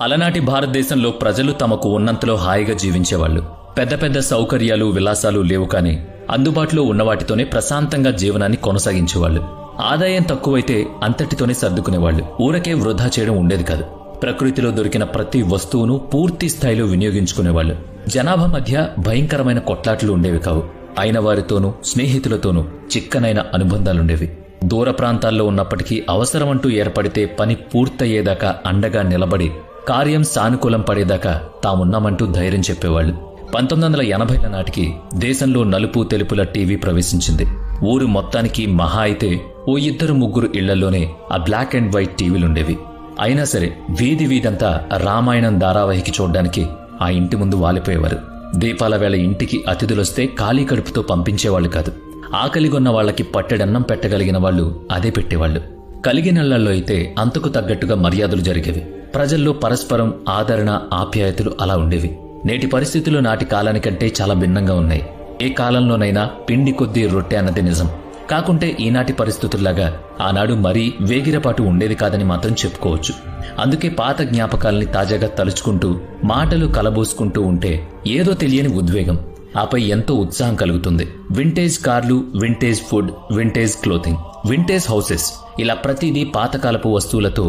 అలనాటి భారతదేశంలో ప్రజలు తమకు ఉన్నంతలో హాయిగా జీవించేవాళ్లు. పెద్ద పెద్ద సౌకర్యాలు విలాసాలు లేవు, కానీ అందుబాటులో ఉన్నవాటితోనే ప్రశాంతంగా జీవనాన్ని కొనసాగించేవాళ్లు. ఆదాయం తక్కువైతే అంతటితోనే సర్దుకునేవాళ్లు. ఊరకే వృధా చేయడం ఉండేది కాదు. ప్రకృతిలో దొరికిన ప్రతి వస్తువును పూర్తి స్థాయిలో వినియోగించుకునేవాళ్లు. జనాభా మధ్య భయంకరమైన కొట్లాట్లు ఉండేవి కావు. అయిన వారితోనూ స్నేహితులతోనూ చిక్కనైన అనుబంధాలుండేవి. దూర ప్రాంతాల్లో ఉన్నప్పటికీ అవసరమంటూ ఏర్పడితే పని పూర్తయ్యేదాకా అండగా నిలబడి కార్యం సానుకూలం పడేదాకా తామున్నామంటూ ధైర్యం చెప్పేవాళ్లు. 1980ల నాటికి దేశంలో నలుపు తెలుపుల టీవీ ప్రవేశించింది. ఊరు మొత్తానికి మహా అయితే ఓ 2-3 ఇళ్లలోనే ఆ బ్లాక్ అండ్ వైట్ టీవీలుండేవి. అయినా సరే వీధి వీధంతా రామాయణం ధారావాహిక చూడ్డానికి ఆ ఇంటి ముందు వాలిపోయేవారు. దీపాల వేళ ఇంటికి అతిథులొస్తే ఖాళీ కడుపుతో పంపించేవాళ్లు కాదు. ఆకలిగొన్న వాళ్లకి పట్టెడన్నం పెట్టగలిగిన వాళ్లు అదే పెట్టేవాళ్లు. కలిగినళ్లలో అయితే అంతకు తగ్గట్టుగా మర్యాదలు జరిగేవి. ప్రజల్లో పరస్పరం ఆదరణ ఆప్యాయతలు అలా ఉండేవి. నేటి పరిస్థితులు నాటి కాలానికంటే చాలా భిన్నంగా ఉన్నాయి. ఏ కాలంలోనైనా పిండి కొద్దీ రొట్టె అన్నది నిజం. కాకుంటే ఈనాటి పరిస్థితుల్లాగా ఆనాడు మరీ వేగిరపాటు ఉండేది కాదని మాత్రం చెప్పుకోవచ్చు. అందుకే పాత జ్ఞాపకాల్ని తాజాగా తలుచుకుంటూ మాటలు కలబోసుకుంటూ ఉంటే ఏదో తెలియని ఉద్వేగం, ఆపై ఎంతో ఉత్సాహం కలుగుతుంది. వింటేజ్ కార్లు, vintage food, vintage clothing, vintage houses, ఇలా ప్రతిదీ పాతకాలపు వస్తువులతో